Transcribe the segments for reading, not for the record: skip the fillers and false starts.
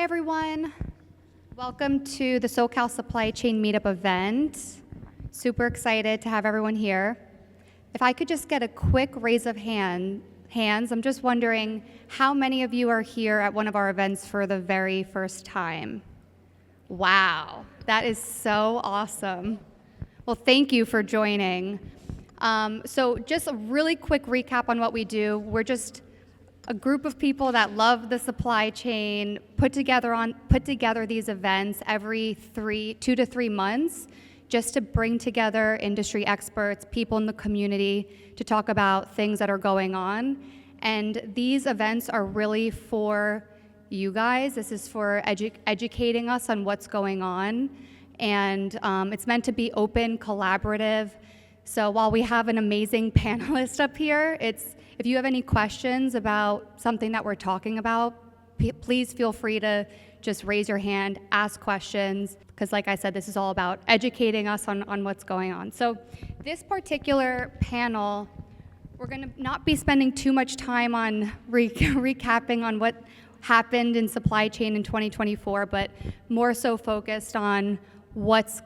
everyone. Welcome to the SoCal Supply Chain Meetup event. Super excited to have everyone here. If I could just get a quick raise of hands, I'm just wondering how many of you are here at one of our events for the very first time? Wow, that is so awesome. Well, thank you for joining. So just a really quick recap on what we do. We're just a group of people that love the supply chain, put together these events every 2 to 3 months just to bring together industry experts, people in the community to talk about things that are going on. And these events are really for you guys. This is for educating us on what's going on. And it's meant to be open, collaborative. So while we have an amazing panelist up here, if you have any questions about something that we're talking about, please feel free to just raise your hand, ask questions, because like I said, this is all about educating us on what's going on. So this particular panel, we're going to not be spending too much time on recapping on what happened in supply chain in 2024, but more so focused on what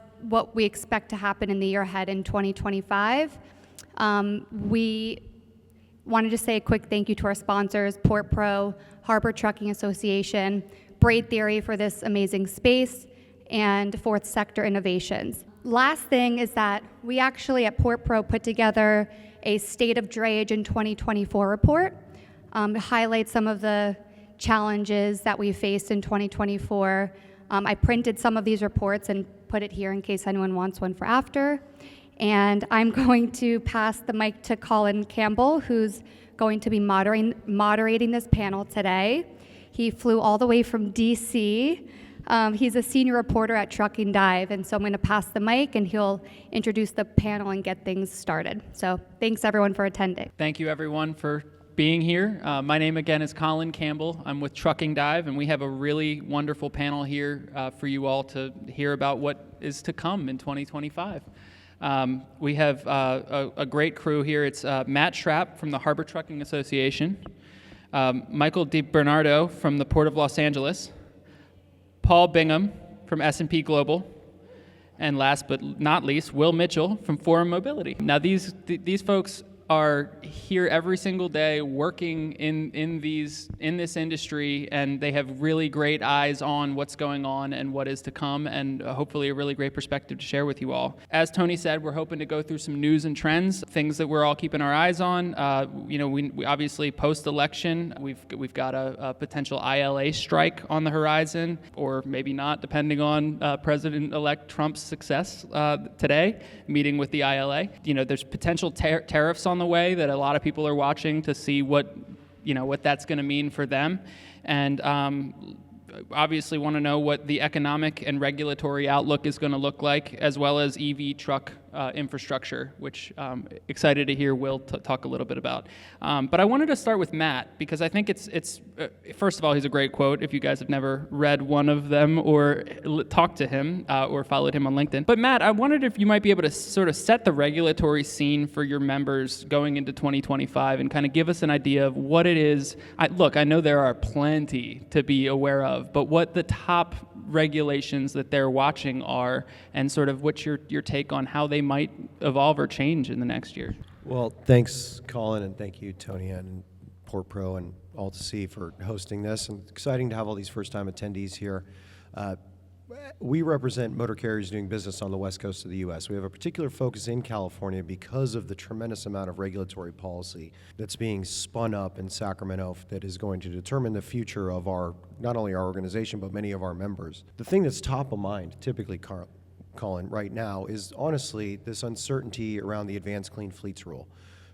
we expect to happen in the year ahead in 2025. We wanted to say a quick thank you to our sponsors, PortPro, Harbor Trucking Association, Braid Theory for this amazing space, and Fourth Sector Innovations. Last thing is that we actually at PortPro put together a State of Drayage in 2024 report to highlight some of the challenges that we faced in 2024. I printed some of these reports and put it here in case anyone wants one for after. And I'm going to pass the mic to Colin Campbell, who's going to be moderating this panel today. He flew all the way from DC. He's a senior reporter at Trucking Dive, and so I'm going to pass the mic and he'll introduce the panel and get things started. So thanks everyone for attending. Thank you everyone for being here. My name again is Colin Campbell. I'm with Trucking Dive, and we have a really wonderful panel here for you all to hear about what is to come in 2025. We have a great crew here. It's Matt Schrap from the Harbor Trucking Association, Michael DiBernardo from the Port of Los Angeles, Paul Bingham from S&P Global, and last but not least, Will Mitchell from Forum Mobility. Now these folks are here every single day working in this industry, and they have really great eyes on what's going on and what is to come, and hopefully a really great perspective to share with you all. As Tony said, we're hoping to go through some news and trends, things that we're all keeping our eyes on. We obviously post-election, we've got a potential ILA strike on the horizon, or maybe not, depending on President-elect Trump's success today, meeting with the ILA. There's potential tariffs on the way that a lot of people are watching to see what that's going to mean for them, and obviously want to know what the economic and regulatory outlook is going to look like, as well as EV truck infrastructure, which excited to hear Will talk a little bit about. But I wanted to start with Matt, because I think it's first of all, he's a great quote if you guys have never read one of them or talked to him or followed him on LinkedIn. But Matt, I wondered if you might be able to sort of set the regulatory scene for your members going into 2025 and kind of give us an idea of what it is. I know there are plenty to be aware of, but what the top regulations that they're watching are, and sort of what's your take on how they might evolve or change in the next year. Well, thanks, Colin, and thank you, Tony, and PortPro and All2C for hosting this. And it's exciting to have all these first-time attendees here. We represent motor carriers doing business on the west coast of the U.S. We have a particular focus in California because of the tremendous amount of regulatory policy that's being spun up in Sacramento that is going to determine the future of not only our organization, but many of our members. The thing that's top of mind, typically, Colin, right now, is honestly this uncertainty around the Advanced Clean Fleets rule.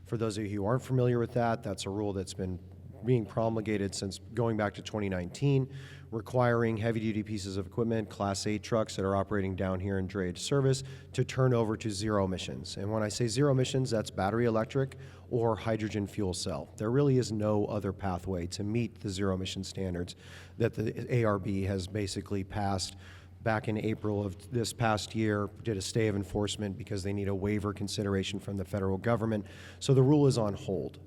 For those of you who aren't familiar with that, that's a rule that's been being promulgated since going back to 2019, requiring heavy-duty pieces of equipment, Class 8 trucks that are operating down here in drayage service, to turn over to zero emissions. And when I say zero emissions, that's battery electric or hydrogen fuel cell. There really is no other pathway to meet the zero emission standards that the ARB has basically passed back in April of this past year, did a stay of enforcement because they need a waiver consideration from the federal government. So the rule is on hold.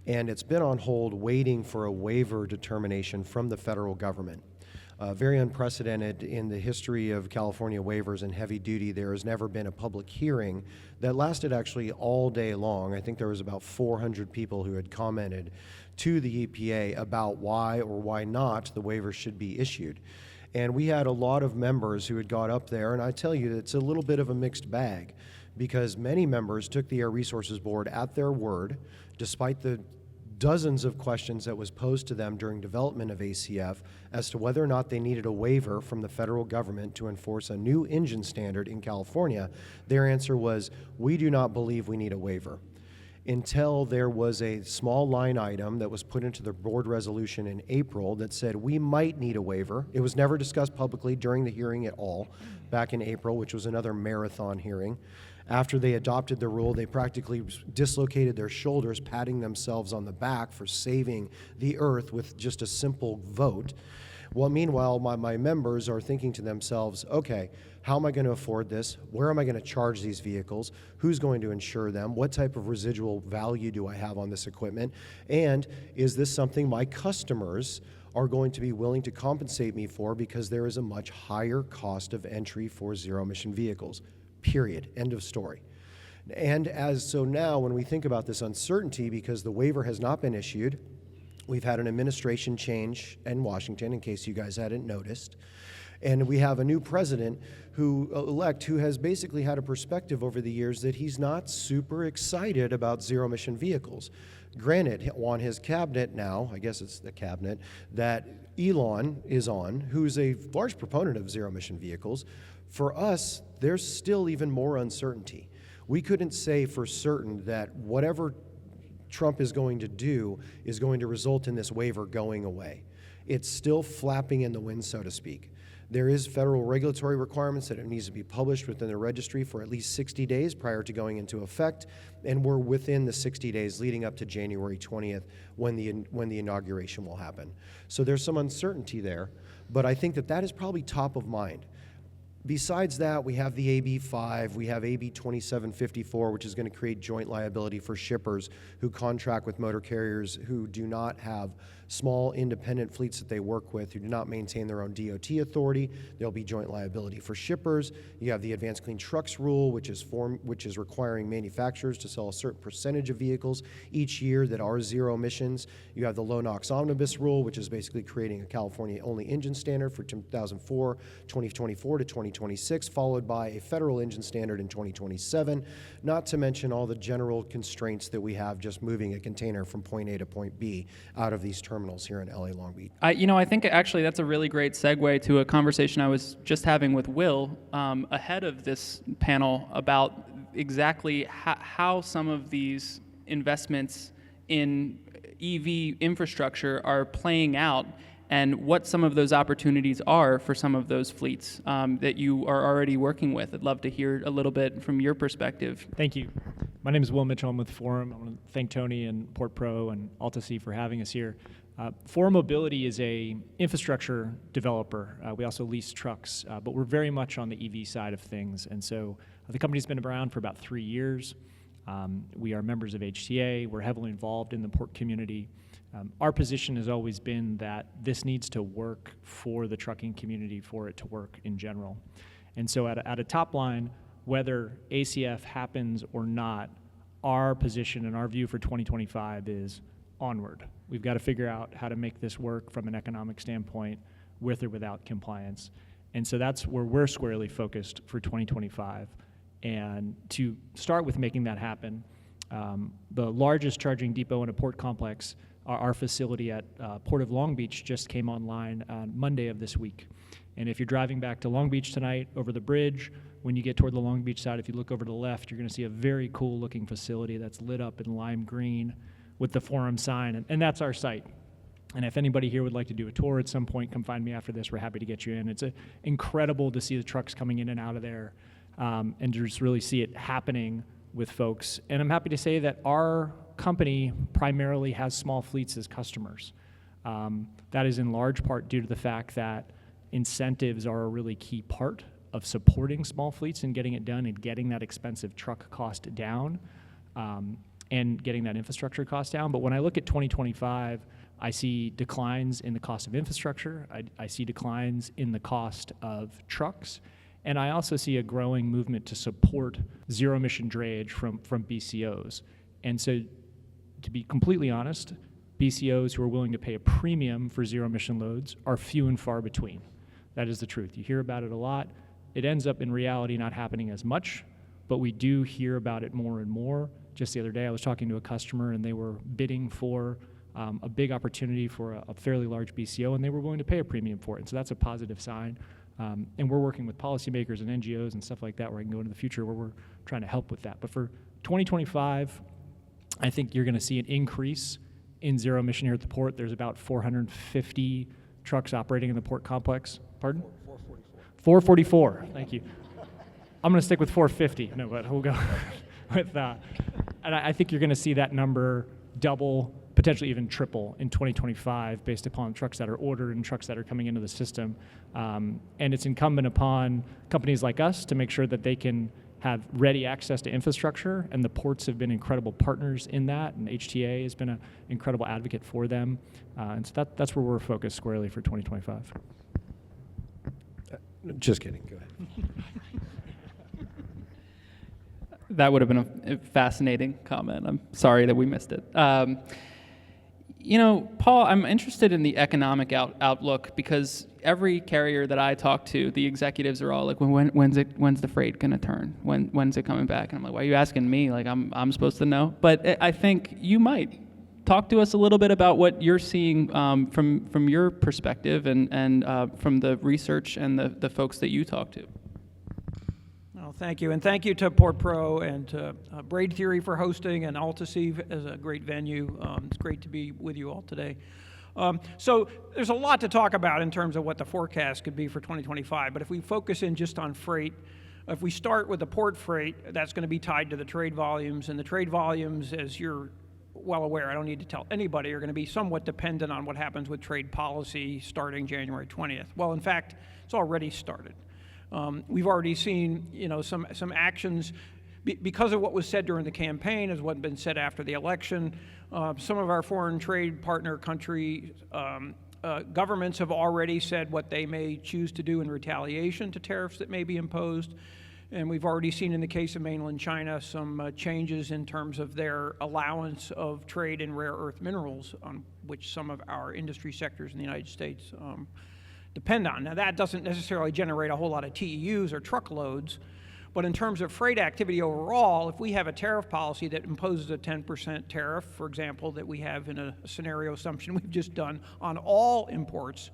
And it's been on hold waiting for a waiver determination from the federal government. Very unprecedented in the history of California waivers and heavy duty. There has never been a public hearing that lasted actually all day long. I think there was about 400 people who had commented to the EPA about why or why not the waiver should be issued. And we had a lot of members who had got up there, and I tell you, it's a little bit of a mixed bag, because many members took the Air Resources Board at their word, despite the dozens of questions that was posed to them during development of ACF as to whether or not they needed a waiver from the federal government to enforce a new engine standard in California. Their answer was, we do not believe we need a waiver. Until there was a small line item that was put into the board resolution in April that said we might need a waiver. It was never discussed publicly during the hearing at all back in April, which was another marathon hearing. After they adopted the rule, they practically dislocated their shoulders, patting themselves on the back for saving the earth with just a simple vote. Well, meanwhile, my members are thinking to themselves, okay, how am I going to afford this? Where am I going to charge these vehicles? Who's going to insure them? What type of residual value do I have on this equipment? And is this something my customers are going to be willing to compensate me for, because there is a much higher cost of entry for zero-emission vehicles? Period. End of story. And so now when we think about this uncertainty, because the waiver has not been issued, we've had an administration change in Washington, in case you guys hadn't noticed, and we have a new president elect who has basically had a perspective over the years that he's not super excited about zero-emission vehicles. Granted, on his cabinet now, I guess it's the cabinet, that Elon is on, who's a large proponent of zero-emission vehicles. For us, there's still even more uncertainty. We couldn't say for certain that whatever Trump is going to do is going to result in this waiver going away. It's still flapping in the wind, so to speak. There is federal regulatory requirements that it needs to be published within the registry for at least 60 days prior to going into effect, and we're within the 60 days leading up to January 20th when the inauguration will happen. So there's some uncertainty there, but I think that is probably top of mind. Besides that, we have the AB 5, we have AB 2754, which is going to create joint liability for shippers who contract with motor carriers who do not have small independent fleets that they work with, who do not maintain their own DOT authority. There'll be joint liability for shippers. You have the Advanced Clean Trucks rule, which is requiring manufacturers to sell a certain percentage of vehicles each year that are zero emissions. You have the Low NOx Omnibus rule, which is basically creating a California-only engine standard for 2024 to 2026, followed by a federal engine standard in 2027, not to mention all the general constraints that we have just moving a container from point A to point B out of these terminals here in LA Long Beach. I think actually that's a really great segue to a conversation I was just having with Will ahead of this panel about exactly how some of these investments in EV infrastructure are playing out, and what some of those opportunities are for some of those fleets that you are already working with. I'd love to hear a little bit from your perspective. Thank you. My name is Will Mitchell. I'm with Forum. I want to thank Tony and Port Pro and AltaSea for having us here. Forum Mobility is a infrastructure developer. We also lease trucks, but we're very much on the EV side of things. And so the company's been around for about 3 years. We are members of HTA. We're heavily involved in the port community. Our position has always been that this needs to work for the trucking community, for it to work in general. And so at a top line, whether ACF happens or not, our position and our view for 2025 is onward. We've got to figure out how to make this work from an economic standpoint with or without compliance. And so that's where we're squarely focused for 2025. And to start with making that happen, the largest charging depot in a port complex, our facility at Port of Long Beach, just came online on Monday of this week. And if you're driving back to Long Beach tonight over the bridge, when you get toward the Long Beach side, if you look over to the left, you're going to see a very cool looking facility that's lit up in lime green with the Forum sign, and that's our site. And if anybody here would like to do a tour at some point, come find me after this. We're happy to get you in. It's incredible to see the trucks coming in and out of there, and to just really see it happening with folks. And I'm happy to say that our company primarily has small fleets as customers. That is in large part due to the fact that incentives are a really key part of supporting small fleets and getting it done and getting that expensive truck cost down, and getting that infrastructure cost down. But when I look at 2025, I see declines in the cost of infrastructure. I see declines in the cost of trucks. And I also see a growing movement to support zero-emission drayage from BCOs. And so, to be completely honest, BCOs who are willing to pay a premium for zero-emission loads are few and far between. That is the truth. You hear about it a lot. It ends up in reality not happening as much, but we do hear about it more and more. Just the other day, I was talking to a customer, and they were bidding for a big opportunity for a fairly large BCO, and they were willing to pay a premium for it. And so that's a positive sign. And we're working with policymakers and NGOs and stuff like that where I can go into the future where we're trying to help with that. But for 2025, I think you're going to see an increase in zero emission here at the port. There's about 450 trucks operating in the port complex. Pardon? 444. Thank you. I'm going to stick with 450. No, but we'll go with that. And I think you're going to see that number double, potentially even triple in 2025 based upon trucks that are ordered and trucks that are coming into the system. And it's incumbent upon companies like us to make sure that they can have ready access to infrastructure, and the ports have been incredible partners in that, and HTA has been an incredible advocate for them. And so that's where we're focused squarely for 2025. Just kidding. Go ahead. That would have been a fascinating comment. I'm sorry that we missed it. Paul, I'm interested in the economic outlook because every carrier that I talk to, the executives are all like, when's the freight going to turn? When's it coming back? And I'm like, why are you asking me? Like, I'm supposed to know. But I think you might. Talk to us a little bit about what you're seeing from your perspective and from the research and the folks that you talk to. Well, thank you. And thank you to PortPro and to Braid Theory for hosting, and Altasea as a great venue. It's great to be with you all today. So there's a lot to talk about in terms of what the forecast could be for 2025. But if we focus in just on freight, if we start with the port freight, that's going to be tied to the trade volumes. And the trade volumes, as you're well aware, I don't need to tell anybody, are going to be somewhat dependent on what happens with trade policy starting January 20th. Well, in fact, it's already started. We've already seen, some actions because of what was said during the campaign, as what been said after the election. Some of our foreign trade partner country governments have already said what they may choose to do in retaliation to tariffs that may be imposed. And we've already seen in the case of mainland China some changes in terms of their allowance of trade in rare earth minerals, on which some of our industry sectors in the United States depend on. Now, that doesn't necessarily generate a whole lot of TEUs or truckloads, but in terms of freight activity overall, if we have a tariff policy that imposes a 10% tariff, for example, that we have in a scenario assumption we've just done on all imports,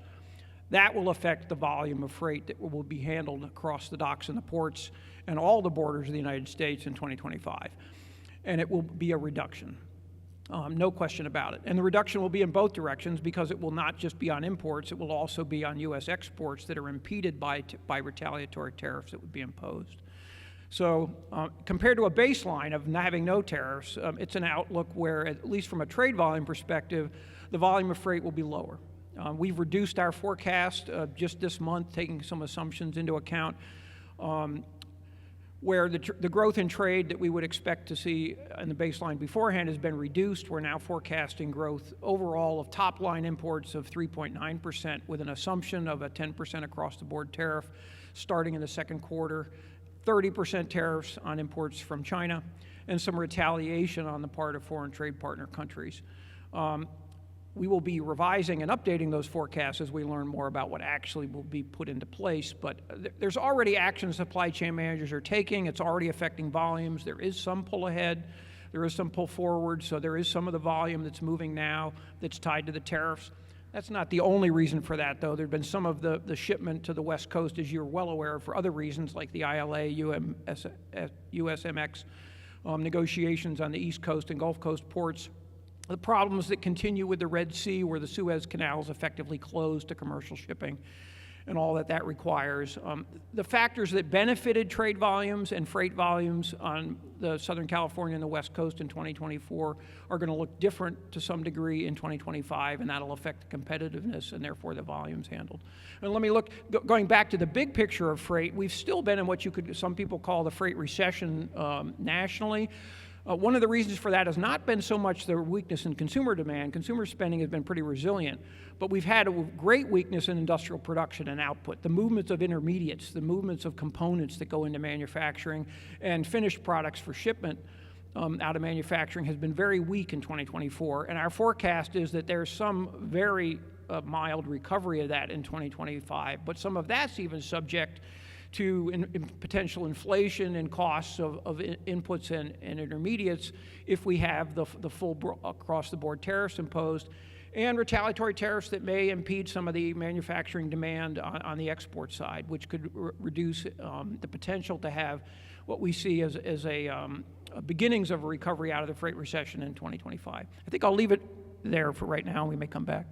that will affect the volume of freight that will be handled across the docks and the ports and all the borders of the United States in 2025. And it will be a reduction. No question about it. And the reduction will be in both directions because it will not just be on imports, it will also be on U.S. exports that are impeded by retaliatory tariffs that would be imposed. So compared to a baseline of having no tariffs, it's an outlook where, at least from a trade volume perspective, the volume of freight will be lower. We've reduced our forecast just this month, taking some assumptions into account, where the growth in trade that we would expect to see in the baseline beforehand has been reduced. We're now forecasting growth overall of top-line imports of 3.9% with an assumption of a 10% across-the-board tariff starting in the second quarter, 30% tariffs on imports from China, and some retaliation on the part of foreign trade partner countries. We will be revising and updating those forecasts as we learn more about what actually will be put into place. But there's already action supply chain managers are taking. It's already affecting volumes. There is some pull ahead. There is some pull forward. So there is some of the volume that's moving now that's tied to the tariffs. That's not the only reason for that, though. There have been some of the shipment to the West Coast, as you're well aware, for other reasons like the ILA, USMX negotiations on the East Coast and Gulf Coast ports. The problems that continue with the Red Sea, where the Suez Canal is effectively closed to commercial shipping, and all that requires. The factors that benefited trade volumes and freight volumes on the Southern California and the West Coast in 2024 are going to look different to some degree in 2025, and that'll affect the competitiveness and therefore the volumes handled. And let me look, going back to the big picture of freight, we've still been in what some people call the freight recession nationally. One of the reasons for that has not been so much the weakness in consumer demand. Consumer spending has been pretty resilient, but we've had a great weakness in industrial production and output. The movements of intermediates, the movements of components that go into manufacturing and finished products for shipment out of manufacturing has been very weak in 2024, and our forecast is that there's some very mild recovery of that in 2025, but some of that's even subject to potential inflation and costs of inputs and intermediates if we have the full across-the-board tariffs imposed, and retaliatory tariffs that may impede some of the manufacturing demand on the export side, which could reduce the potential to have what we see as a beginnings of a recovery out of the freight recession in 2025. I think I'll leave it there for right now. We may come back.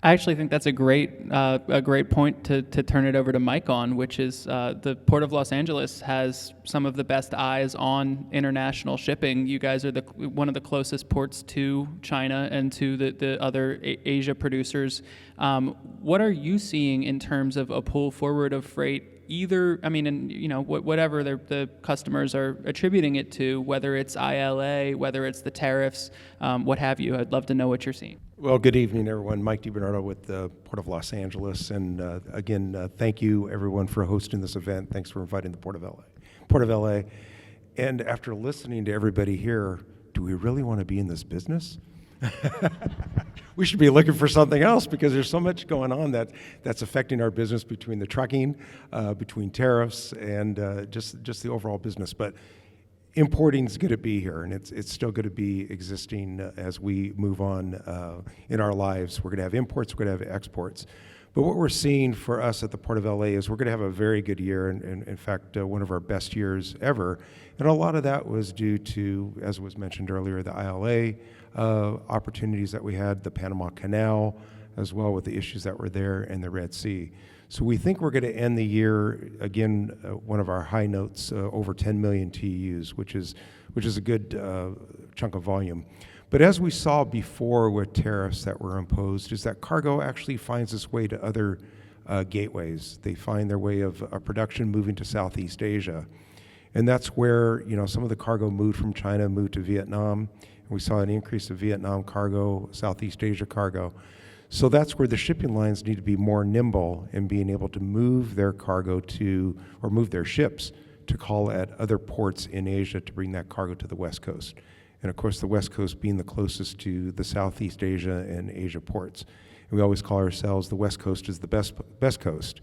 I actually think that's a great point to turn it over to Mike on, which is the Port of Los Angeles has some of the best eyes on international shipping. You guys are one of the closest ports to China and to the other Asia producers. What are you seeing in terms of a pull forward of freight? Whatever the customers are attributing it to, whether it's ILA, whether it's the tariffs, what have you. I'd love to know what you're seeing. Well, good evening, everyone. Mike DiBernardo with the Port of Los Angeles. And again, thank you, everyone, for hosting this event. Thanks for inviting the Port of LA. And after listening to everybody here, do we really want to be in this business? We should be looking for something else because there's so much going on that's affecting our business between the trucking, between tariffs, and just the overall business. But importing is going to be here, and it's still going to be existing as we move on in our lives. We're going to have imports, we're going to have exports. But what we're seeing for us at the Port of LA is we're going to have a very good year, and in fact, one of our best years ever. And a lot of that was due to, as was mentioned earlier, the ILA opportunities that we had, the Panama Canal, as well with the issues that were there, and the Red Sea. So we think we're going to end the year, again, one of our high notes, over 10 million TEUs, which is a good chunk of volume. But as we saw before with tariffs that were imposed, is that cargo actually finds its way to other gateways. They find their way of production moving to Southeast Asia. And that's where, some of the cargo moved from China, moved to Vietnam. And we saw an increase of Vietnam cargo, Southeast Asia cargo. So that's where the shipping lines need to be more nimble in being able to move their cargo or move their ships to call at other ports in Asia to bring that cargo to the West Coast. And of course, the West Coast being the closest to the Southeast Asia and Asia ports. And we always call ourselves the West Coast is the best coast.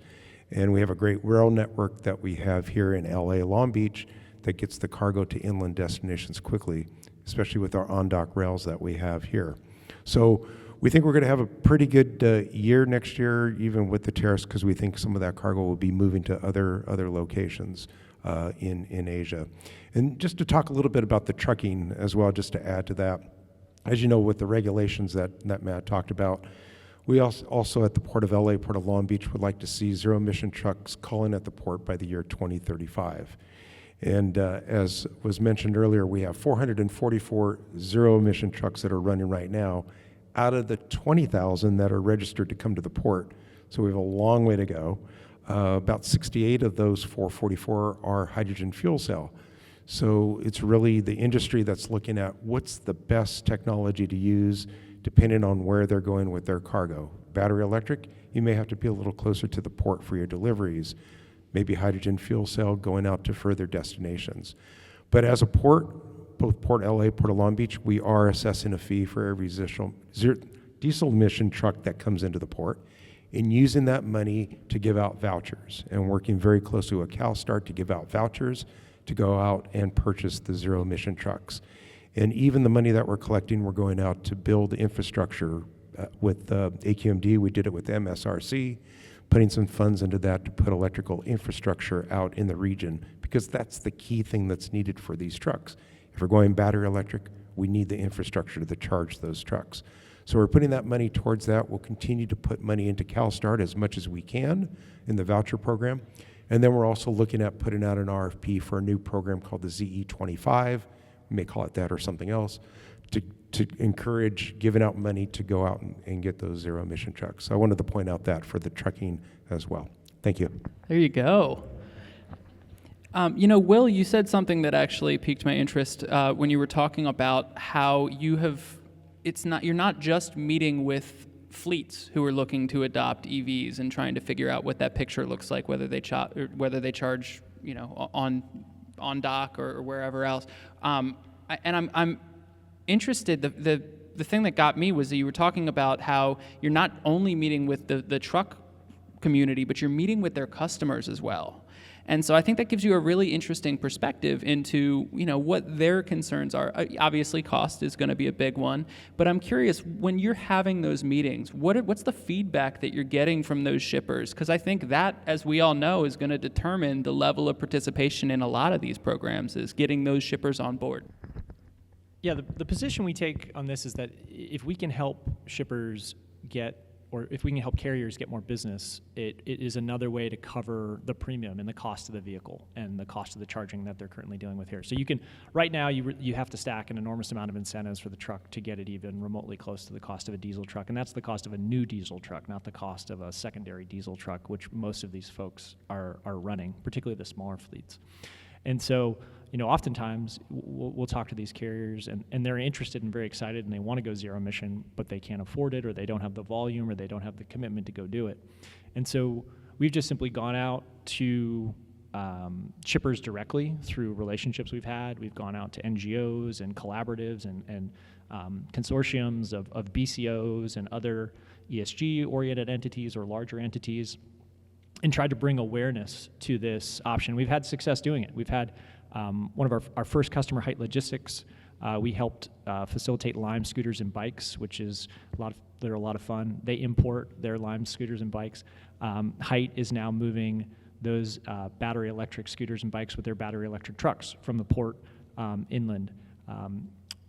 And we have a great rail network that we have here in LA, Long Beach, that gets the cargo to inland destinations quickly, especially with our on-dock rails that we have here. So we think we're going to have a pretty good year next year, even with the tariffs, because we think some of that cargo will be moving to other locations in Asia. And just to talk a little bit about the trucking as well, just to add to that, as you know, with the regulations that Matt talked about, we also at the Port of LA, Port of Long Beach, would like to see zero-emission trucks calling at the port by the year 2035. And as was mentioned earlier, we have 444 zero-emission trucks that are running right now out of the 20,000 that are registered to come to the port. So we have a long way to go. About 68 of those 444 are hydrogen fuel cell. So it's really the industry that's looking at what's the best technology to use depending on where they're going with their cargo. Battery electric, you may have to be a little closer to the port for your deliveries. Maybe hydrogen fuel cell going out to further destinations. But as a port, both Port LA, Port of Long Beach, we are assessing a fee for every diesel emission truck that comes into the port, and using that money to give out vouchers, and working very closely with CalSTART to give out vouchers to go out and purchase the zero emission trucks. And even the money that we're collecting, we're going out to build infrastructure with AQMD. We did it with MSRC, putting some funds into that to put electrical infrastructure out in the region, because that's the key thing that's needed for these trucks. If we're going battery electric, we need the infrastructure to charge those trucks. So we're putting that money towards that. We'll continue to put money into CalSTART as much as we can in the voucher program. And then we're also looking at putting out an RFP for a new program called the ZE25, we may call it that or something else, to encourage giving out money to go out and get those zero emission trucks. So I wanted to point out that for the trucking as well. Thank you. There you go. Will, you said something that actually piqued my interest when you were talking about how you're not just meeting with fleets who are looking to adopt EVs and trying to figure out what that picture looks like, whether they charge, on dock or wherever else. I'm interested. The thing that got me was that you were talking about how you're not only meeting with the truck community, but you're meeting with their customers as well. And so I think that gives you a really interesting perspective into, what their concerns are. Obviously, cost is going to be a big one, but I'm curious, when you're having those meetings, what's the feedback that you're getting from those shippers? Because I think that, as we all know, is going to determine the level of participation in a lot of these programs, is getting those shippers on board. Yeah, the position we take on this is that if we can help shippers or if we can help carriers get more business, it is another way to cover the premium and the cost of the vehicle and the cost of the charging that they're currently dealing with here. So right now you have to stack an enormous amount of incentives for the truck to get it even remotely close to the cost of a diesel truck, and that's the cost of a new diesel truck, not the cost of a secondary diesel truck, which most of these folks are running, particularly the smaller fleets. And so, oftentimes we'll talk to these carriers and they're interested and very excited and they want to go zero emission, but they can't afford it, or they don't have the volume, or they don't have the commitment to go do it. And so we've just simply gone out to shippers directly through relationships we've had. We've gone out to NGOs and collaboratives and consortiums of BCOs and other ESG-oriented entities or larger entities, and tried to bring awareness to this option. We've had success doing it. We've had one of our first customer, Height Logistics. We helped facilitate Lime scooters and bikes, which is they're a lot of fun. They import their Lime scooters and bikes. Height is now moving those battery electric scooters and bikes with their battery electric trucks from the port inland.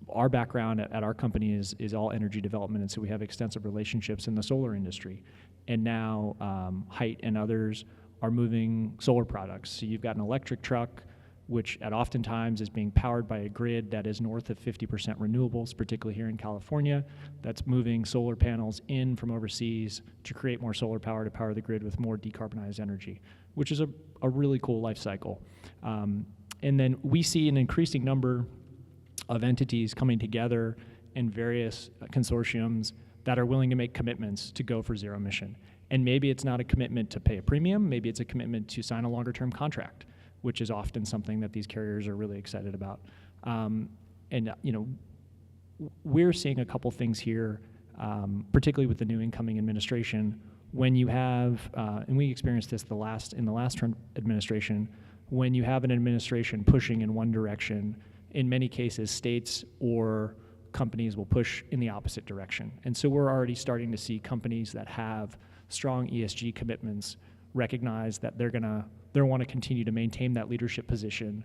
Our background at our company is all energy development, and so we have extensive relationships in the solar industry. And now Height and others are moving solar products. So you've got an electric truck, which at oftentimes is being powered by a grid that is north of 50% renewables, particularly here in California, that's moving solar panels in from overseas to create more solar power to power the grid with more decarbonized energy, which is a really cool life cycle. And then we see an increasing number of entities coming together in various consortiums that are willing to make commitments to go for zero emission. And maybe it's not a commitment to pay a premium, maybe it's a commitment to sign a longer term contract, which is often something that these carriers are really excited about. We're seeing a couple things here, particularly with the new incoming administration. When you have, and we experienced this in the last Trump administration, when you have an administration pushing in one direction, in many cases, states or companies will push in the opposite direction. And so we're already starting to see companies that have strong ESG commitments recognize that they want to continue to maintain that leadership position,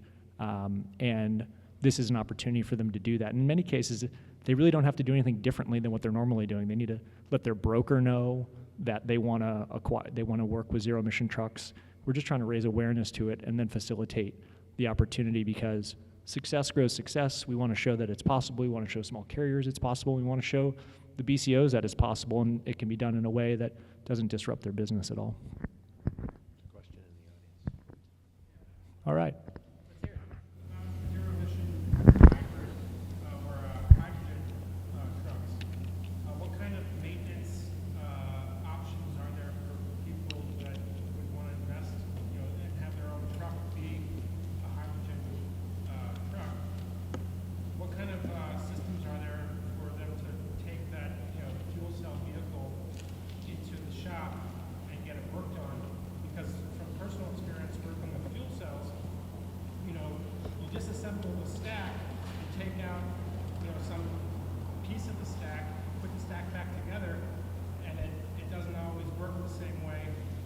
and this is an opportunity for them to do that. In many cases, they really don't have to do anything differently than what they're normally doing. They need to let their broker know that they want to work with zero emission trucks. We're just trying to raise awareness to it and then facilitate the opportunity, because success grows success. We want to show that it's possible. We want to show small carriers it's possible. We want to show the BCOs that it's possible, and it can be done in a way that doesn't disrupt their business at all. Question in the audience. All right. Zero emission hybrid or hydrogen trucks. What kind of maintenance options are there for people that would want to invest, and have their own truck be a hydrogen truck? What kind of systems are there for them to take that fuel cell vehicle into the shop and get it worked on? Because from personal experience working with fuel cells, you just assemble the stack, you take out, some piece of the stack, put the stack back together, and it doesn't always work the same way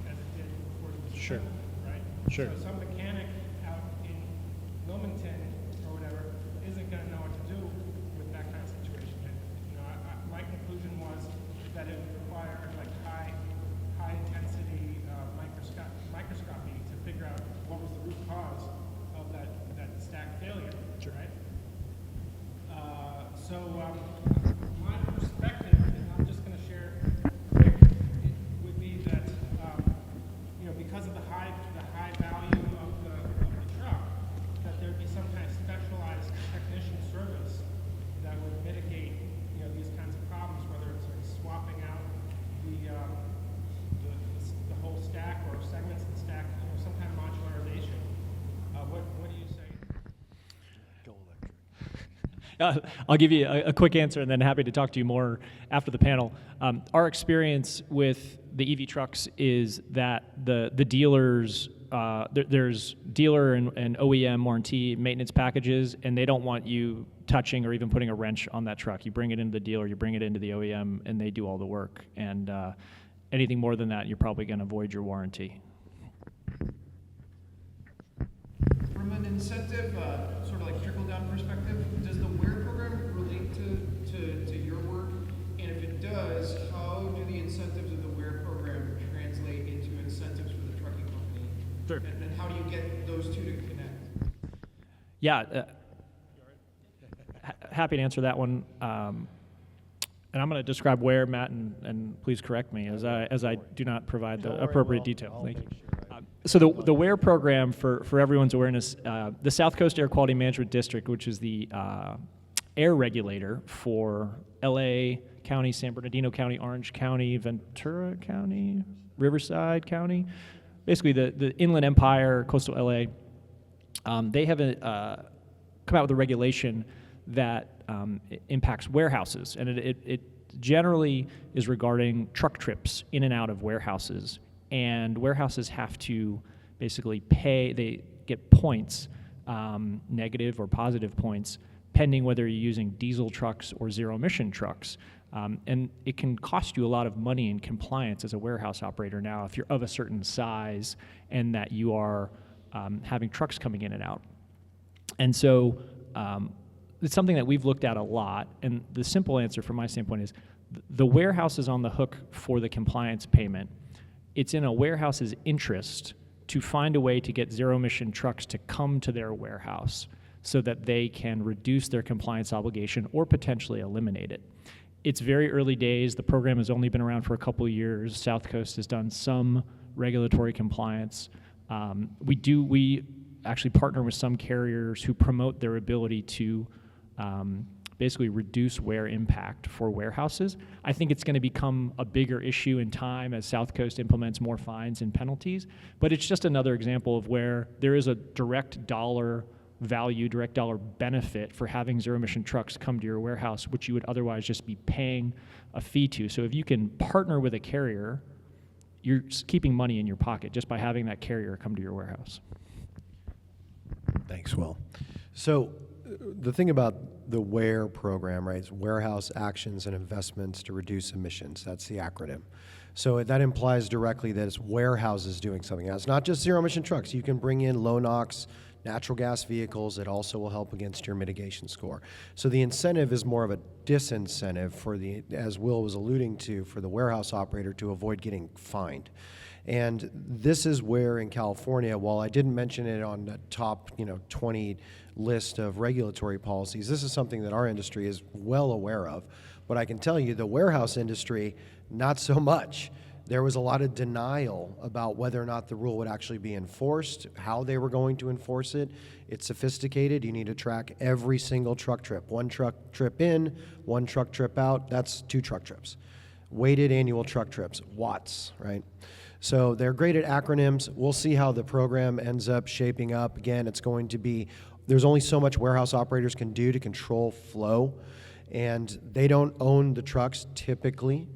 as it did before it was Sure. assembled, right? Sure. So some mechanic out in Wilmington or whatever isn't going to know what to do with that kind of situation. My conclusion was that it would require like high intensity microscopy to figure out what was the root cause of that stack failure, Sure. right? My perspective, and I'm just going to share quick, it would be that because of the high value of the truck, I'll give you a quick answer and then happy to talk to you more after the panel. Our experience with the EV trucks is that the dealers, there's dealer and OEM warranty maintenance packages, and they don't want you touching or even putting a wrench on that truck. You bring it into the dealer, you bring it into the OEM, and they do all the work. And anything more than that, you're probably going to void your warranty. From an incentive, sort of like trickle-down perspective, does the WARE program relate to your work? And if it does, how do the incentives of the WARE program translate into incentives for the trucking company? Sure. And how do you get those two to connect? Yeah, happy to answer that one. And I'm going to describe where, Matt, and please correct me as I do not provide the appropriate detail. Thank you. So the WARE program, for everyone's awareness, the South Coast Air Quality Management District, which is the air regulator for LA County, San Bernardino County, Orange County, Ventura County, Riverside County, basically the Inland Empire, coastal LA, they have come out with a regulation that impacts warehouses, and it generally is regarding truck trips in and out of warehouses. And warehouses have to basically pay, they get points, negative or positive points, pending whether you're using diesel trucks or zero-emission trucks. And it can cost you a lot of money in compliance as a warehouse operator now if you're of a certain size and that you are having trucks coming in and out. And so it's something that we've looked at a lot, and the simple answer from my standpoint is the warehouse is on the hook for the compliance payment. It's in a warehouse's interest to find a way to get zero-emission trucks to come to their warehouse so that they can reduce their compliance obligation or potentially eliminate it. It's very early days. The program has only been around for a couple of years. South Coast has done some regulatory compliance. We actually partner with some carriers who promote their ability to basically reduce wear impact for warehouses. I think it's going to become a bigger issue in time as South Coast implements more fines and penalties, but it's just another example of where there is a direct dollar value, direct dollar benefit for having zero-emission trucks come to your warehouse, which you would otherwise just be paying a fee to. So if you can partner with a carrier, you're keeping money in your pocket just by having that carrier come to your warehouse. Thanks, Will. So the thing about the WARE program, right, is Warehouse Actions and Investments to Reduce Emissions. That's the acronym. So that implies directly that it's warehouses doing something. Now, it's not just zero-emission trucks. You can bring in low-NOx, natural gas vehicles. It also will help against your mitigation score. So the incentive is more of a disincentive for the, as Will was alluding to, for the warehouse operator to avoid getting fined. And this is where in California, while I didn't mention it on the top 20 list of regulatory policies, this is something that our industry is well aware of. But I can tell you the warehouse industry, not so much. There was a lot of denial about whether or not the rule would actually be enforced, how they were going to enforce it. It's sophisticated. You need to track every single truck trip. One truck trip in, one truck trip out, that's 2 truck trips. Weighted annual truck trips, WATTs, right? So they're great at acronyms. We'll see how the program ends up shaping up. Again, it's going to be, there's only so much warehouse operators can do to control flow, and they don't own the trucks typically,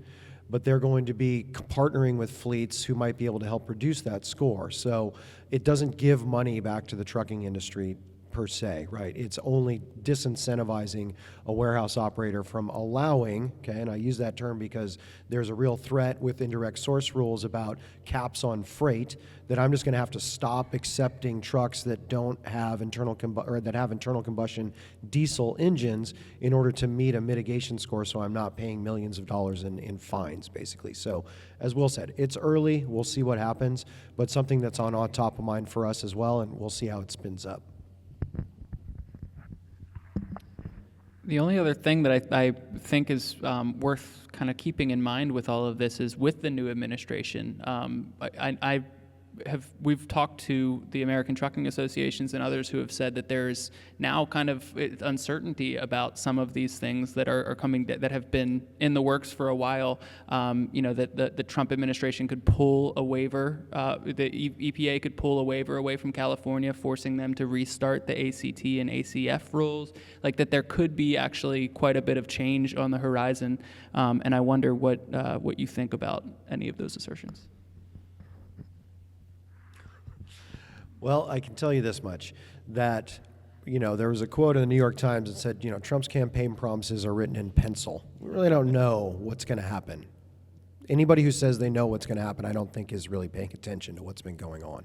but they're going to be partnering with fleets who might be able to help reduce that score. So it doesn't give money back to the trucking industry per se, right? It's only disincentivizing a warehouse operator from allowing, okay, and I use that term because there's a real threat with indirect source rules about caps on freight, that I'm just going to have to stop accepting trucks that don't have that have internal combustion diesel engines in order to meet a mitigation score, so I'm not paying millions of dollars in fines, basically. So as Will said, it's early, we'll see what happens, but something that's on top of mind for us as well, and we'll see how it spins up. The only other thing that I think is worth kind of keeping in mind with all of this is with the new administration, I we've talked to the American Trucking Associations and others who have said that there's now kind of uncertainty about some of these things that are coming, that have been in the works for a while. That the Trump administration could pull a waiver, the EPA could pull a waiver away from California, forcing them to restart the ACT and ACF rules. Like that, there could be actually quite a bit of change on the horizon, and I wonder what you think about any of those assertions. Well, I can tell you this much, that, there was a quote in the New York Times that said, Trump's campaign promises are written in pencil. We really don't know what's going to happen. Anybody who says they know what's going to happen, I don't think is really paying attention to what's been going on.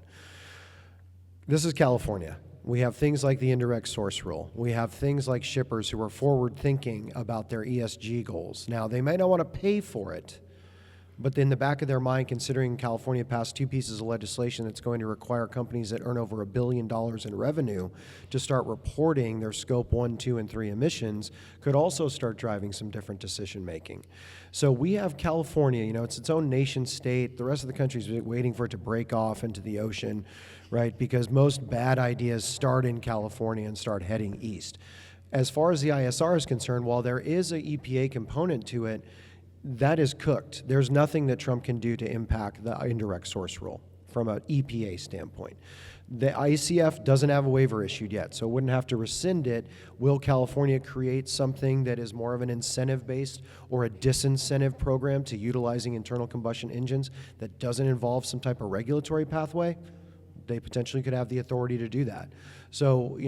This is California. We have things like the indirect source rule. We have things like shippers who are forward thinking about their ESG goals. Now, they might not want to pay for it, but in the back of their mind, considering California passed 2 pieces of legislation that's going to require companies that earn over $1 billion in revenue to start reporting their scope 1, 2, and 3 emissions, could also start driving some different decision making. So we have California, it's its own nation state. The rest of the country is waiting for it to break off into the ocean, right? Because most bad ideas start in California and start heading east. As far as the ISR is concerned, while there is an EPA component to it, that is cooked. There's nothing that Trump can do to impact the indirect source rule from an EPA standpoint. The ICF doesn't have a waiver issued yet, so it wouldn't have to rescind it. Will California create something that is more of an incentive-based or a disincentive program to utilizing internal combustion engines that doesn't involve some type of regulatory pathway? They potentially could have the authority to do that. So,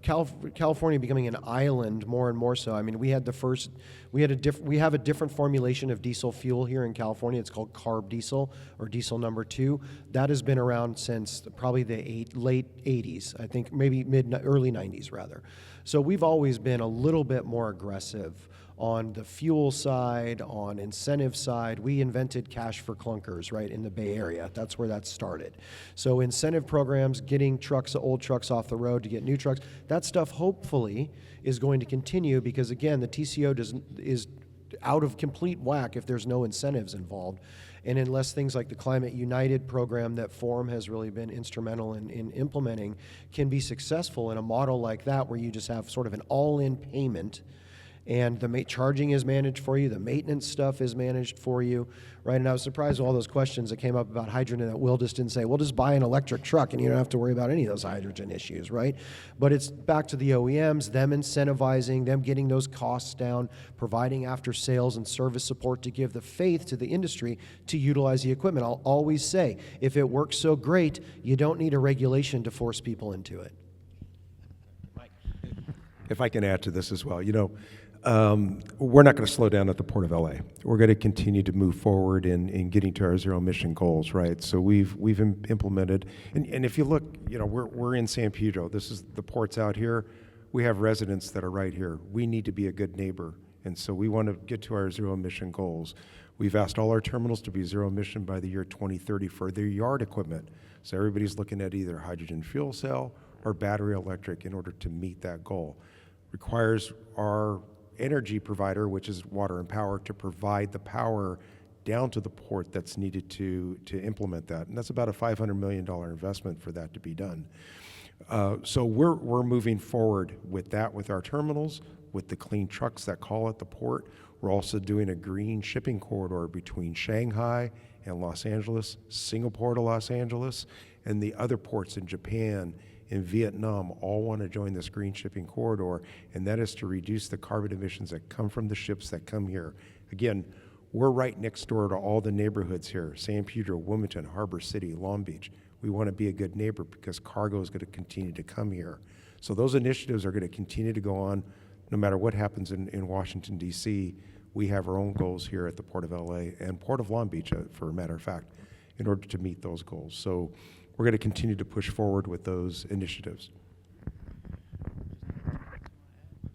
California becoming an island more and more so. I mean, we have a different formulation of diesel fuel here in California. It's called carb diesel or diesel number 2. That has been around since probably the late 80s, I think maybe early 90s rather. So we've always been a little bit more aggressive on the fuel side, on incentive side. We invented cash for clunkers, right, in the Bay Area. That's where that started. So incentive programs, getting old trucks off the road to get new trucks, that stuff hopefully is going to continue because, again, the TCO is out of complete whack if there's no incentives involved. And unless things like the Climate United program that Forum has really been instrumental in implementing can be successful in a model like that where you just have sort of an all-in payment and the charging is managed for you, the maintenance stuff is managed for you, right? And I was surprised with all those questions that came up about hydrogen that Will just didn't say, well, just buy an electric truck and you don't have to worry about any of those hydrogen issues, right? But it's back to the OEMs, them incentivizing, them getting those costs down, providing after sales and service support to give the faith to the industry to utilize the equipment. I'll always say, if it works so great, you don't need a regulation to force people into it. If I can add to this as well, we're not going to slow down at the Port of LA. We're going to continue to move forward in getting to our zero emission goals, right? So we've implemented, and if you look, we're in San Pedro. This is the port's out here. We have residents that are right here. We need to be a good neighbor, and so we want to get to our zero emission goals. We've asked all our terminals to be zero emission by the year 2030 for their yard equipment. So everybody's looking at either hydrogen fuel cell or battery electric in order to meet that goal. Requires our energy provider, which is water and power, to provide the power down to the port that's needed to implement that. And that's about a $500 million investment for that to be done. So we're moving forward with that with our terminals, with the clean trucks that call at the port. We're also doing a green shipping corridor between Shanghai and Los Angeles, Singapore to Los Angeles, and the other ports in Japan, in Vietnam, all want to join this green shipping corridor, and that is to reduce the carbon emissions that come from the ships that come here. Again, we're right next door to all the neighborhoods here, San Pedro, Wilmington, Harbor City, Long Beach. We want to be a good neighbor because cargo is going to continue to come here. So those initiatives are going to continue to go on no matter what happens in Washington, D.C. We have our own goals here at the Port of LA and Port of Long Beach, for a matter of fact, in order to meet those goals. So we're going to continue to push forward with those initiatives.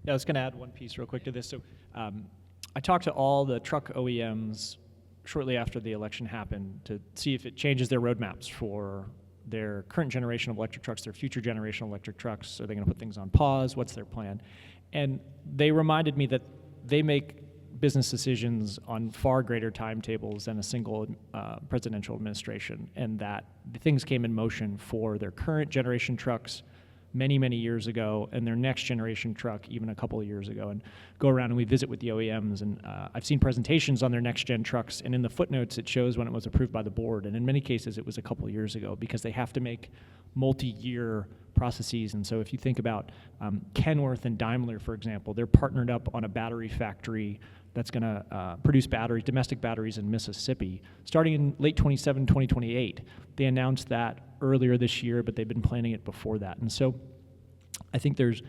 Yeah, I was going to add one piece real quick to this. So I talked to all the truck OEMs shortly after the election happened to see if it changes their roadmaps for their current generation of electric trucks, their future generation of electric trucks. Are they going to put things on pause? What's their plan? And they reminded me that they make business decisions on far greater timetables than a single presidential administration, and that the things came in motion for their current generation trucks many, many years ago, and their next generation truck even a couple of years ago, and go around and we visit with the OEMs, and I've seen presentations on their next gen trucks, and in the footnotes it shows when it was approved by the board, and in many cases it was a couple of years ago, because they have to make multi-year processes. And so if you think about Kenworth and Daimler, for example, they're partnered up on a battery factory that's going to produce batteries, domestic batteries in Mississippi, starting in late 2028. They announced that earlier this year, but they've been planning it before that. And so I think there's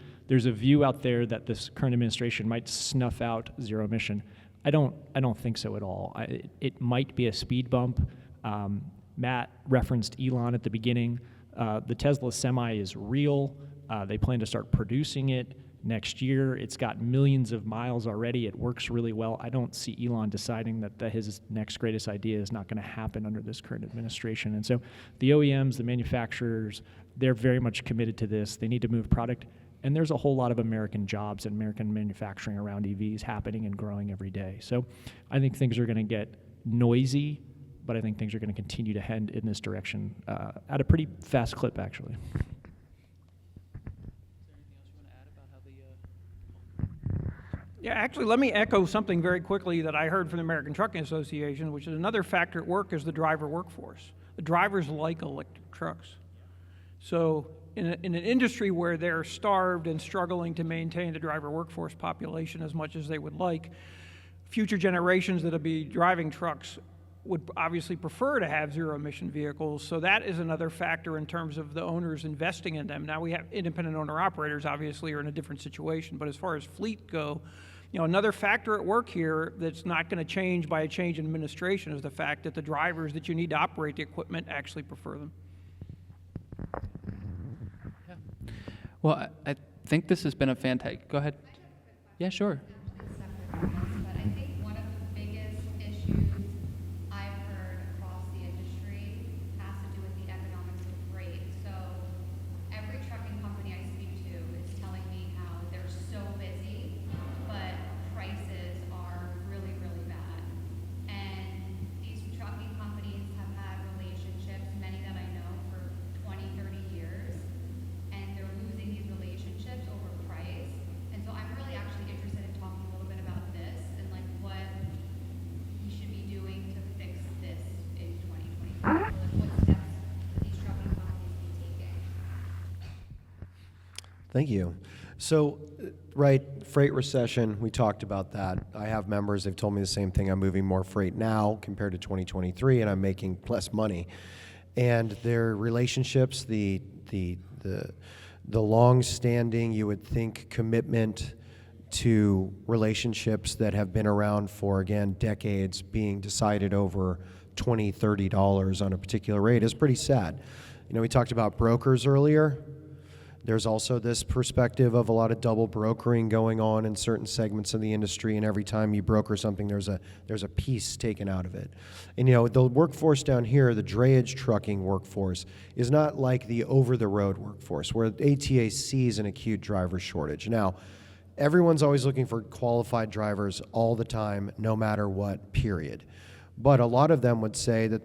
a view out there that this current administration might snuff out zero emission. I don't think so at all. It might be a speed bump. Matt referenced Elon at the beginning. The Tesla Semi is real. They plan to start producing it next year. It's got millions of miles already. It works really well. I don't see Elon deciding that his next greatest idea is not going to happen under this current administration. And so the OEMs, the manufacturers, they're very much committed to this. They need to move product. And there's a whole lot of American jobs and American manufacturing around EVs happening and growing every day. So I think things are going to get noisy, but I think things are going to continue to head in this direction at a pretty fast clip, actually. Yeah, actually, let me echo something very quickly that I heard from the American Trucking Association, which is another factor at work is the driver workforce. The drivers like electric trucks. So in an industry where they're starved and struggling to maintain the driver workforce population as much as they would like, future generations that'll be driving trucks would obviously prefer to have zero-emission vehicles, so that is another factor in terms of the owners investing in them. Now, we have independent owner-operators, obviously, are in a different situation, but as far as fleet go, another factor at work here that's not going to change by a change in administration is the fact that the drivers that you need to operate the equipment actually prefer them. Yeah. Well, I think this has been a fantastic. Go ahead. Yeah, sure. But I think one of the biggest issues I've heard across the industry has to do with the economics of freight. So every trucking company I speak to is telling me how they're so busy, but prices are really, really bad. And these trucking companies have had relationships, many that I know, for 20, 30 years, and they're losing these relationships over price. And so I'm really actually interested in talking a little bit about this and like what we should be doing to fix this in 2025. Like what steps would these trucking companies be taking? Thank you. So, right, freight recession, we talked about that. I have members, they've told me the same thing. I'm moving more freight now compared to 2023, and I'm making less money. And their relationships, the long-standing, you would think, commitment to relationships that have been around for, again, decades, being decided over $20, $30 on a particular rate is pretty sad. We talked about brokers earlier. There's also this perspective of a lot of double brokering going on in certain segments of the industry, and every time you broker something, there's a piece taken out of it. And the workforce down here, the drayage trucking workforce, is not like the over-the-road workforce, where ATA sees an acute driver shortage. Now, everyone's always looking for qualified drivers all the time, no matter what, period. But a lot of them would say that,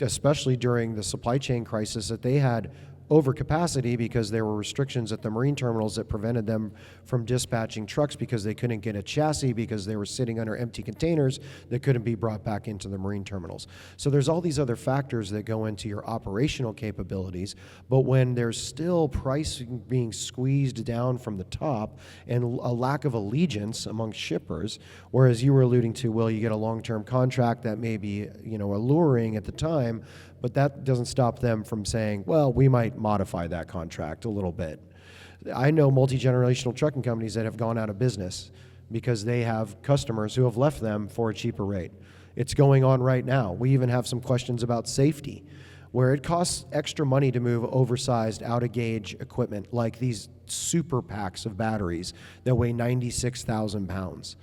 especially during the supply chain crisis, that they had overcapacity because there were restrictions at the marine terminals that prevented them from dispatching trucks because they couldn't get a chassis because they were sitting under empty containers that couldn't be brought back into the marine terminals. So there's all these other factors that go into your operational capabilities, but when there's still price being squeezed down from the top and a lack of allegiance among shippers, whereas you were alluding to, well, you get a long-term contract that may be, alluring at the time, but that doesn't stop them from saying, well, we might modify that contract a little bit. I know multi-generational trucking companies that have gone out of business because they have customers who have left them for a cheaper rate. It's going on right now. We even have some questions about safety, where it costs extra money to move oversized, out-of-gauge equipment like these super packs of batteries that weigh 96,000 pounds.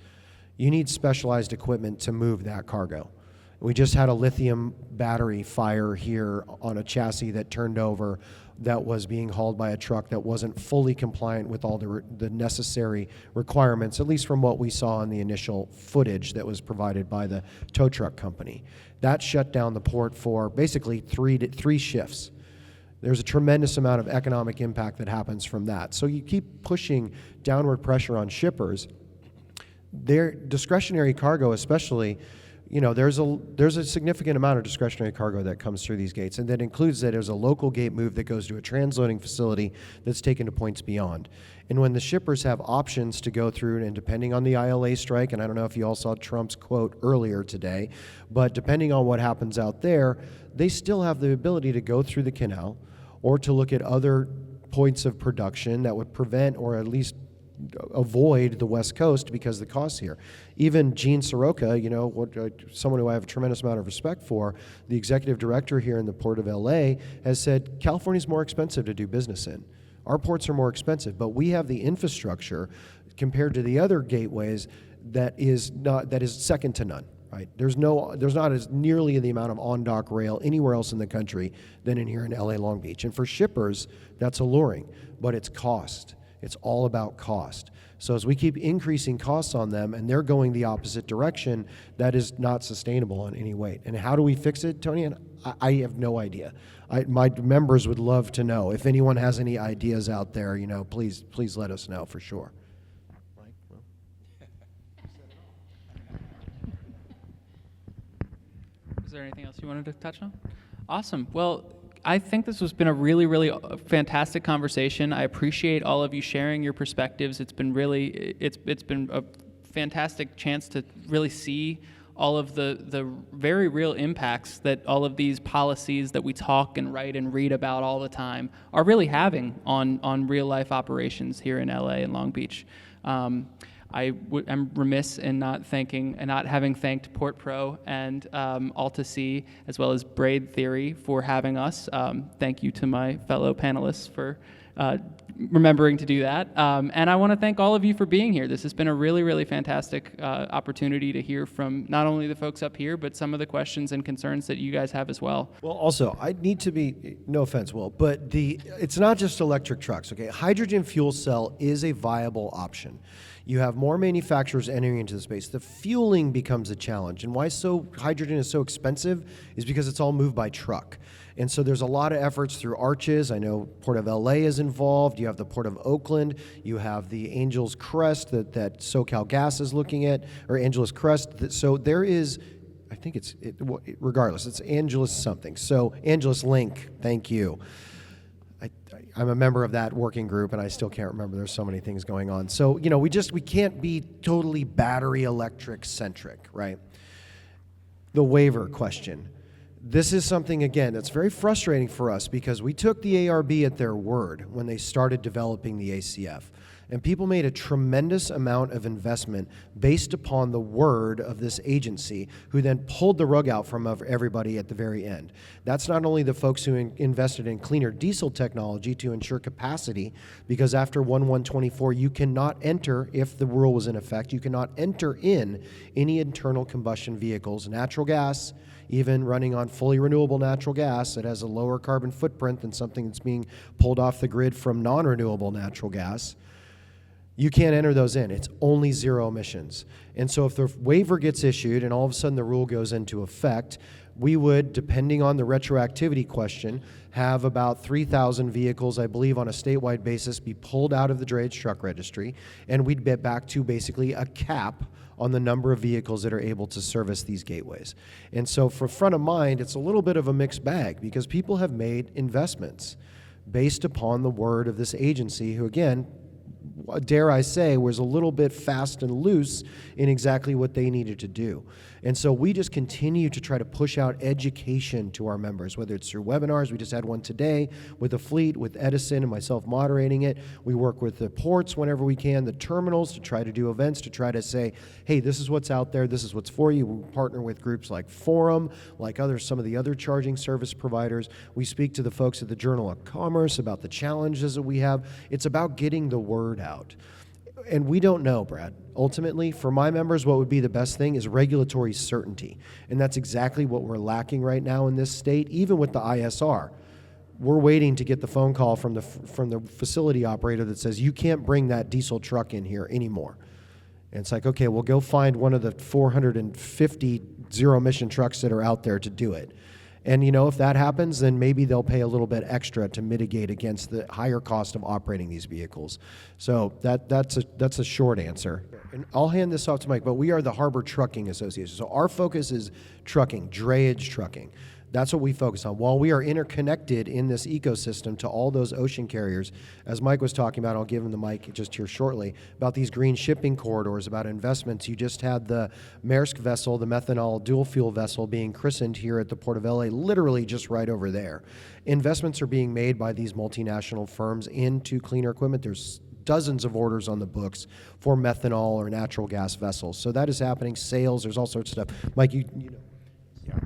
You need specialized equipment to move that cargo. We just had a lithium battery fire here on a chassis that turned over that was being hauled by a truck that wasn't fully compliant with all the necessary requirements, at least from what we saw in the initial footage that was provided by the tow truck company. That shut down the port for basically three shifts. There's a tremendous amount of economic impact that happens from that. So you keep pushing downward pressure on shippers. Their discretionary cargo especially, you know, there's a significant amount of discretionary cargo that comes through these gates, and that includes that there's a local gate move that goes to a transloading facility that's taken to points beyond. And when the shippers have options to go through, and depending on the ILA strike, and I don't know if you all saw Trump's quote earlier today, but depending on what happens out there, they still have the ability to go through the canal or to look at other points of production that would prevent or at least avoid the West Coast because of the costs here. Even Gene Soroka, you know, someone who I have a tremendous amount of respect for, the executive director here in the Port of LA, has said California's more expensive to do business in. Our ports are more expensive, but we have the infrastructure compared to the other gateways that is second to none. Right? There's not as nearly the amount of on-dock rail anywhere else in the country than in here in LA Long Beach. And for shippers, that's alluring, but it's cost. It's all about cost. So as we keep increasing costs on them and they're going the opposite direction, that is not sustainable in any way. And how do we fix it, Tony? And I have no idea. My members would love to know. If anyone has any ideas out there, you know, please let us know for sure. Is there anything else you wanted to touch on? Awesome. Well, I think this has been a really, really fantastic conversation. I appreciate all of you sharing your perspectives. It's been a fantastic chance to really see all of the very real impacts that all of these policies that we talk and write and read about all the time are really having on real life operations here in LA and Long Beach. I'm remiss in not having thanked PortPro and AltaSea, as well as Braid Theory, for having us. Thank you to my fellow panelists for remembering to do that. And I want to thank all of you for being here. This has been a really, really fantastic opportunity to hear from not only the folks up here, but some of the questions and concerns that you guys have as well. Well, also, I need to be, no offense, Will, but it's not just electric trucks, okay? Hydrogen fuel cell is a viable option. You have more manufacturers entering into the space. The fueling becomes a challenge. And why hydrogen is so expensive is because it's all moved by truck. And so there's a lot of efforts through ARCHES. I know Port of LA is involved. You have the Port of Oakland. You have the Angeles Crest that SoCal Gas is looking at, or Angeles Crest. So there is, I think regardless, it's Angeles something. So Angeles Link, thank you. I'm a member of that working group, and I still can't remember. There's so many things going on. So, you know, we can't be totally battery electric centric, right? The waiver question. This is something, again, that's very frustrating for us because we took the ARB at their word when they started developing the ACF. And people made a tremendous amount of investment based upon the word of this agency, who then pulled the rug out from everybody at the very end. That's not only the folks who invested in cleaner diesel technology to ensure capacity, because after 1/1/24, you cannot enter, if the rule was in effect, you cannot enter in any internal combustion vehicles, natural gas, even running on fully renewable natural gas that has a lower carbon footprint than something that's being pulled off the grid from non-renewable natural gas. You can't enter those in. It's only zero emissions. And so if the waiver gets issued and all of a sudden the rule goes into effect, we would, depending on the retroactivity question, have about 3,000 vehicles, I believe, on a statewide basis be pulled out of the drayage truck registry, and we'd get back to basically a cap on the number of vehicles that are able to service these gateways. And so for front of mind, it's a little bit of a mixed bag because people have made investments based upon the word of this agency who, again, dare I say, was a little bit fast and loose in exactly what they needed to do. And so we just continue to try to push out education to our members, whether it's through webinars. We just had one today with the fleet, with Edison and myself moderating it. We work with the ports whenever we can, the terminals, to try to do events, to try to say, hey, this is what's out there, this is what's for you. We partner with groups like Forum, like some of the other charging service providers. We speak to the folks at the Journal of Commerce about the challenges that we have. It's about getting the word out. And we don't know, Brad. Ultimately, for my members, what would be the best thing is regulatory certainty. And that's exactly what we're lacking right now in this state, even with the ISR. We're waiting to get the phone call from the facility operator that says, you can't bring that diesel truck in here anymore. And it's like, okay, well, go find one of the 450 zero-emission trucks that are out there to do it. And, you know, if that happens, then maybe they'll pay a little bit extra to mitigate against the higher cost of operating these vehicles. So that's a short answer. And I'll hand this off to Mike, but we are the Harbor Trucking Association. So our focus is trucking, drayage trucking. That's what we focus on. While we are interconnected in this ecosystem to all those ocean carriers, as Mike was talking about, I'll give him the mic just here shortly, about these green shipping corridors, about investments. You just had the Maersk vessel, the methanol dual fuel vessel, being christened here at the Port of LA, literally just right over there. Investments are being made by these multinational firms into cleaner equipment. There's dozens of orders on the books for methanol or natural gas vessels. So that is happening. Sales, there's all sorts of stuff. Mike, you know. Yeah.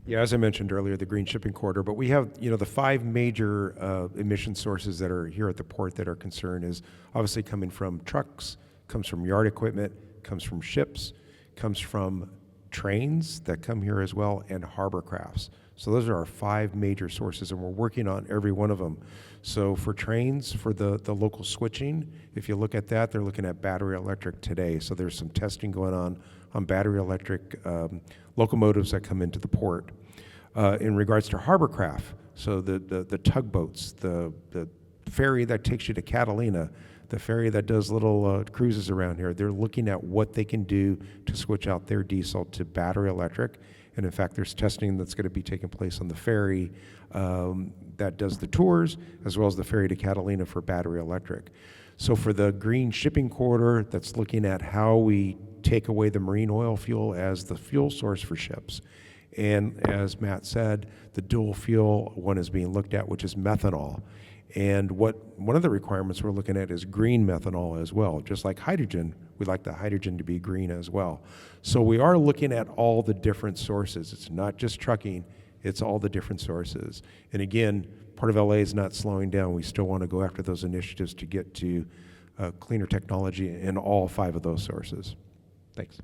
Yeah, as I mentioned earlier, the green shipping corridor, but we have, you know, the 5 major emission sources that are here at the port that are concerned is obviously coming from trucks, comes from yard equipment, comes from ships, comes from trains that come here as well, and harbor crafts. So those are our 5 major sources, and we're working on every one of them. So for trains, for the local switching, if you look at that, they're looking at battery electric today. So there's some testing going on battery electric locomotives that come into the port. In regards to harbor craft, so the tugboats, the ferry that takes you to Catalina, the ferry that does little cruises around here, they're looking at what they can do to switch out their diesel to battery electric. And in fact, there's testing that's going to be taking place on the ferry that does the tours, as well as the ferry to Catalina for battery electric. So for the green shipping corridor, that's looking at how we take away the marine oil fuel as the fuel source for ships. And as Matt said, the dual fuel one is being looked at, which is methanol. And one of the requirements we're looking at is green methanol as well. Just like hydrogen, we'd like the hydrogen to be green as well. So we are looking at all the different sources. It's not just trucking, it's all the different sources. And again, Port of LA is not slowing down. We still want to go after those initiatives to get to cleaner technology in all 5 of those sources. Thanks.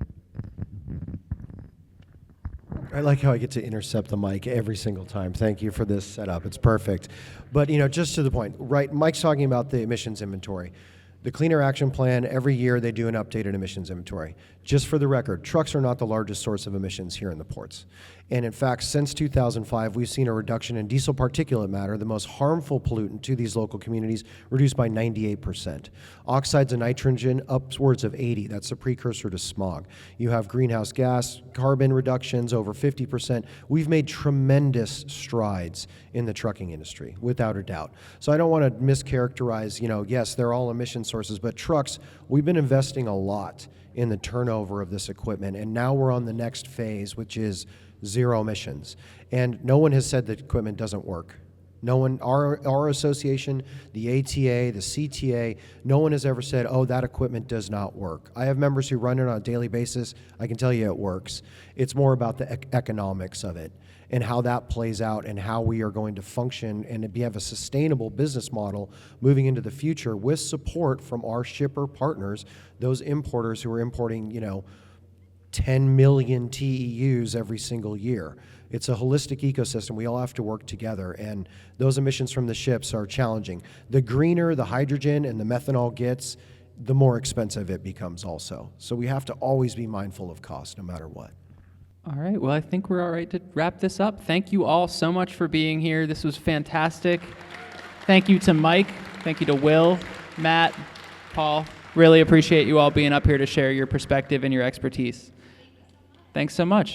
I like how I get to intercept the mic every single time. Thank you for this setup. It's perfect. But, you know, just to the point, right, Mike's talking about the emissions inventory. The Cleaner Action Plan, every year they do an updated emissions inventory. Just for the record, trucks are not the largest source of emissions here in the ports. And in fact, since 2005, we've seen a reduction in diesel particulate matter, the most harmful pollutant to these local communities, reduced by 98%. Oxides of nitrogen, upwards of 80. That's the precursor to smog. You have greenhouse gas, carbon reductions, over 50%. We've made tremendous strides in the trucking industry, without a doubt. So I don't want to mischaracterize, you know, yes, they're all emission sources, but trucks, we've been investing a lot in the turnover of this equipment, and now we're on the next phase, which is zero emissions. And no one has said that equipment doesn't work. No one, our association, the ATA, the CTA, no one has ever said, oh, that equipment does not work. I have members who run it on a daily basis. I can tell you it works. It's more about the economics of it and how that plays out and how we are going to function and have a sustainable business model moving into the future with support from our shipper partners, those importers who are importing, you know, 10 million TEUs every single year. It's a holistic ecosystem. We all have to work together, and those emissions from the ships are challenging. The greener the hydrogen and the methanol gets, the more expensive it becomes also. So we have to always be mindful of cost no matter what. All right, well, I think we're all right to wrap this up. Thank you all so much for being here. This was fantastic. Thank you to Mike. Thank you to Will, Matt, Paul. Really appreciate you all being up here to share your perspective and your expertise. Thanks so much.